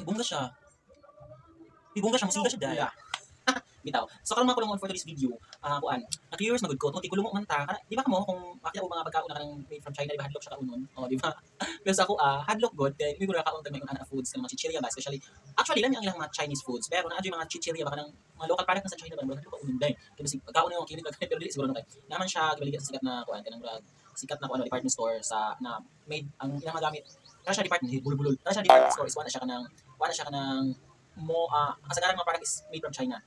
Bungga siya. Bungga siya, musilga siya dahil. Bitaw. So karon mga kulungon for today's video, kuan. At viewers magud ko, tungod kulungon man ta. Kana di ba kamo kung makita mo mga pagkaon na kanang made from China, di ba hadlok siya kaunon? Oh, di ba? Pero sa ako hadlok god kay hindi ko nakaon tag may ana foods kanang mga chichirya ba, especially actually lang ang ilang mga Chinese foods, pero naa mga chichirya ba kanang mga local product na sa China ba, hadlok kaunon dai. Kay basig pagkaon yung kinig pero dili siguro no kay. Naman siya gibaligan sa sikat na kuan kanang sikat na kuan department store sa na made ang ilang mga gamit. Kaya siya department bulbul. Kaya siya department store is wala siya kanang mo kasagaran mga product is made from China.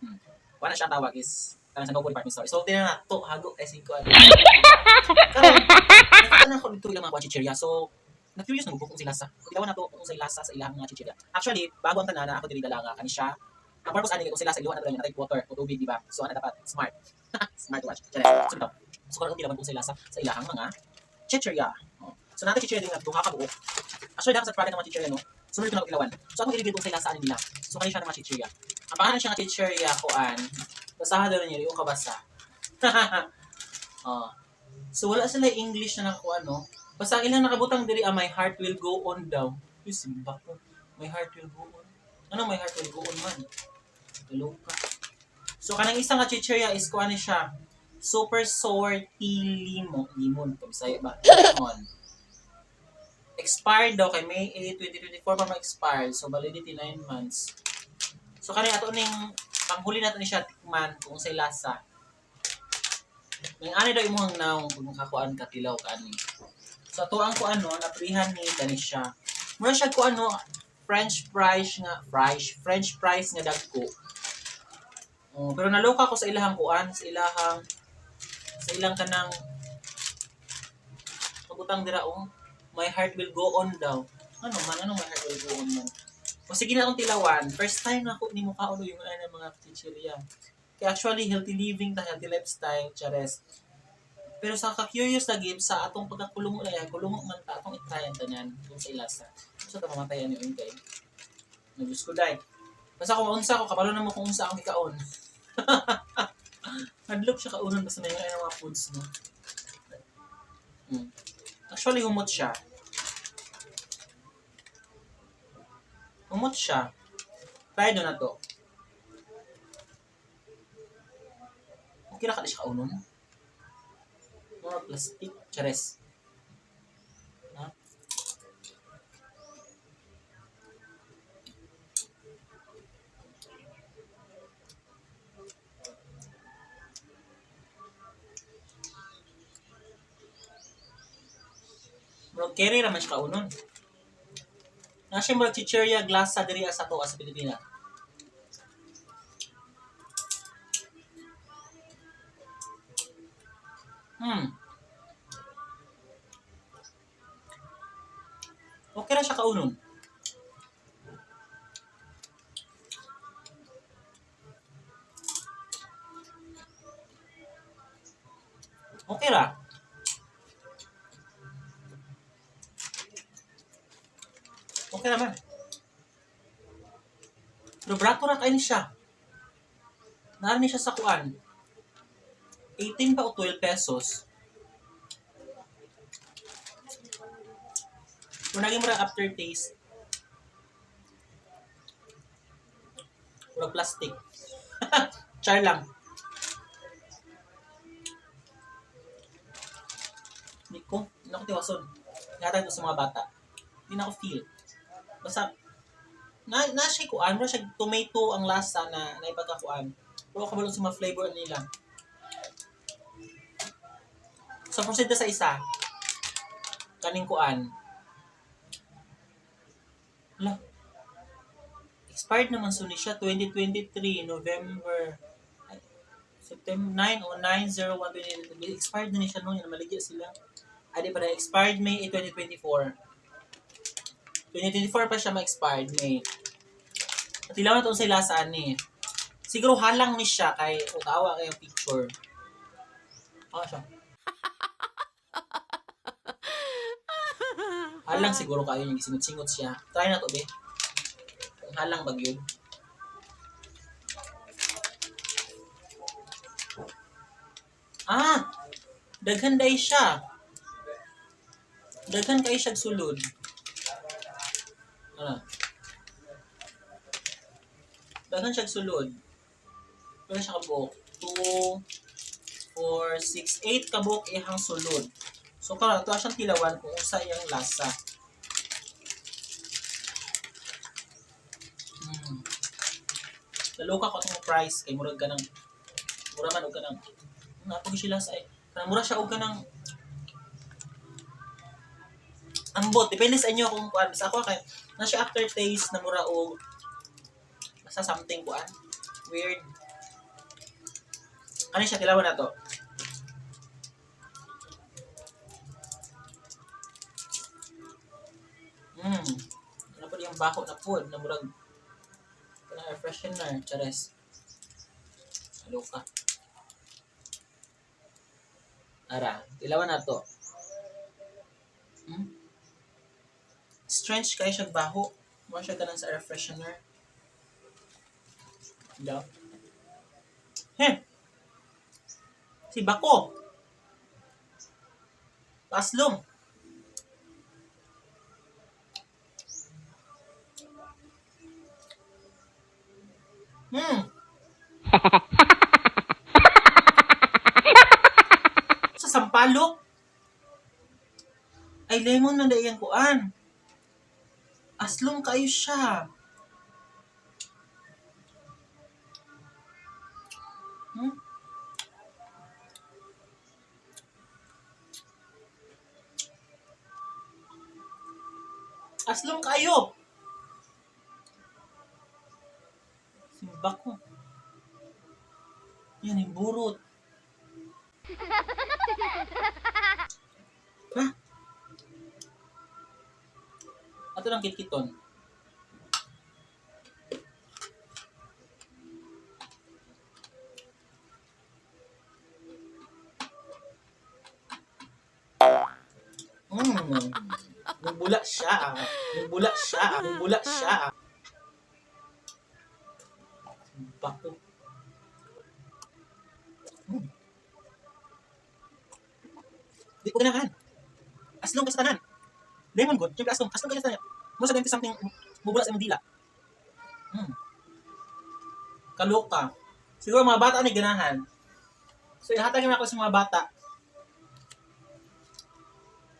Wala siya tawag is kanang sa Gogo department store. So tinan na to hago ay sing ko. Karon nakita na ko dito ilang mga chichirya. So na-curious na kung sila sa. Kailangan na to kung sila sa ilang mga chichirya. Actually, bago ang tanan ako diri dala nga kani siya. Ang purpose ani kung sila sa iluhan na natay water o tubig, di ba? So ana dapat smart. Smartwatch. So ito. So karon dilaban kung sila sa ilang mga chichirya. So natin chichirya din nga duha ka buok. Actually dapat sa product ng mga chichirya no. Sumunod ko na ilawan. So akong i-review kung sila saan nila. So kanina siya ng mga chichirya. Ang pangalan siya ng chichirya kuan. Basahan daw niyo yung kabasa. So wala sila English na nakuha no. Basta ilang nakabutang diri my heart will go on daw. Yung simba ko. My heart will go on. Ano my heart will go on man? Kaloka. So kanang isang nga chichirya is kuan ni siya. Super sour tea limon. Kabisaya ba? Lemon. Expired daw kay May 8, 2024 pa ma-expire. So validity 9 months. So kanina ato ning panghuli nato ni siya tikman kung sa lasa. May ani daw imong naong kung makakuan ka tilaw kani. So ato ang kuan no naprihan ni kani siya. Mura siya kuan no French fries nga dagko. Pero naloka ko sa ilahang kuan, sa ilang kanang pagutang dira my heart will go on daw. Ano my heart will go on man. O sige na akong tilawan. First time na ako ni mukha ulo yung mga chichirya. Kaya actually, healthy living ta, healthy lifestyle, chares. Pero sa ka-curious lagi, sa atong pagkakulong na yan, kulong man ta, atong itrayan tanan kung sa ilasa. So, ito mamatayan yung kay. Nag-Diyos ko dahil. Basta kung maunsa ko, kabalo na mo kung unsa akong ikaon. Hadlok siya kaunan, basta may mga foods, no? Actually, humot siya. Try doon na to. Okay na ka siya kaunon. Mga plastic. Chares. Ha? Bro, carry naman siya kaunon. Nasa mga chichirya glasa diri sa to sa Pilipinas. Okay ra siya kaunon. Okay ra. Okay naman. Pero brato ra kain siya. Naarni siya sa kuan. 18 pa o 12 pesos. Kung naging mura aftertaste. Puro plastic. Char lang. Hindi ko tiwason. Ngatag ko sa mga bata. Hindi na ako feel. Basta, na siya kuan. Mura siya tomato ang lasa na ipagkakuan. Pero kabalong sa mga flavor nila. So, proceed na sa isa. Kaning kuan. Hala. Expired naman so ni siya 2023 November September 9 o 9/01/2023. Expired na ni siya noon, maligya sila. Adi pa na expired May 8, 2024. 2024 pa siya ma-expired May. Patilaw na to sa ilasaan ni. Siguro halang ni siya kay utawa kay yung picture. Siya. Halang siguro kayo yung gisingot-singot siya. Try na to, be. Halang bag yun. Daghan day siya. Daghan kay siya sulod. Daghan siya sulod. Pero siya kabuk. 2, 4, 6, 8 kabuk ihang sulod. So karon ato siyang tilawan kung usa iyang lasa. Lalo ka ko itong price kay murag ka ng mura man og ka ng napag sila sa mura siya og ka ng ambot. Depende sa inyo kung kuan. Sa ako kay na siya aftertaste na mura og basta something kuan. Weird. Ano siya tilawan na to? Ano po yung bako na food na murag na air freshener, chares. Halo ka. Ara, tilawan na to. Strange kay siya baho. Mura siya ganang sa air freshener. Daw. Si bako. Paslong. Sa sampalok. Ay lemon na dayang kuan. Aslong kayo siya. Aslong kayo. Simba ko. Yan yung burot. Ha? Ato lang kitkiton. Nubula siya. Nubula siya. Nubula siya. Bako. Di ko ganahan. Aslong ka sa tanan. Lemon good. Siyempre aslong. Aslong ka sa tanan. Mo sa ganito something mubula sa imong dila. Kaloka. Siguro mga bata ni ganahan. So ihatag na ako sa mga bata.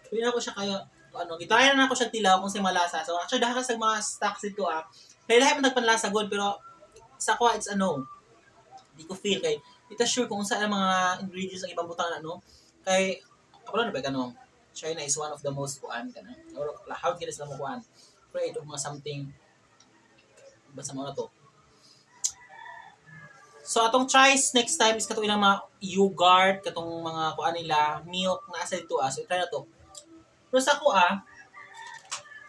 Hindi na ko siya kayo gitayan na ako siya tilaw kung sa malasa. So actually dahil sa mga stocks dito kaya lahat nagpanlasa good pero sa ko it's hindi ko feel kay ita sure kung saan ang mga ingredients ang ibang butang kay kapalo na ba China is one of the most kuan kana or how kaya sila mo kuan create of mga something basta mo na to. So atong tries next time is katong ilang mga yogurt katong mga kuan nila milk na asa dito so try na to. Pero sa ko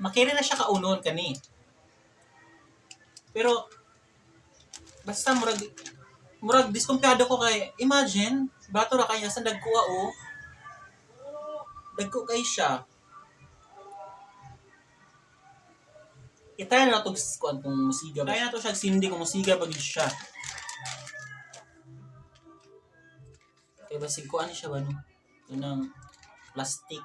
makiri na siya kaunon kani. Pero basta murag diskumpiyado ko kay imagine bato ra kaya sa dagkuha dagko kay siya. Itay na to kuan kung musiga ba. Kaya na to siya sindi kung musiga pag siya. Kaya basig kuan siya ba no? Kanang plastic.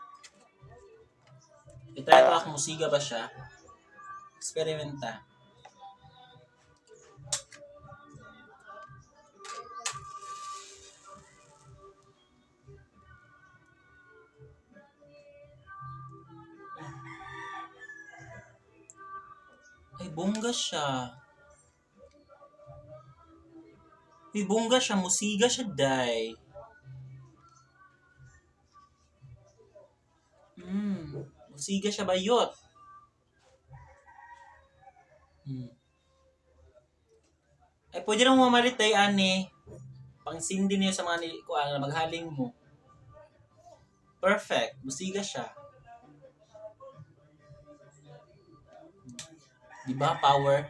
Itry ko kung musiga ba siya. Eksperimenta. Ay, bongga siya. Ay, bongga siya. Musiga siya, day. Musiga siya bayot. Ay, pwede nang mamalit tayo, ani. Pangsindi niyo sa mga na maghaling mo. Perfect. Musiga siya. Diba? Power.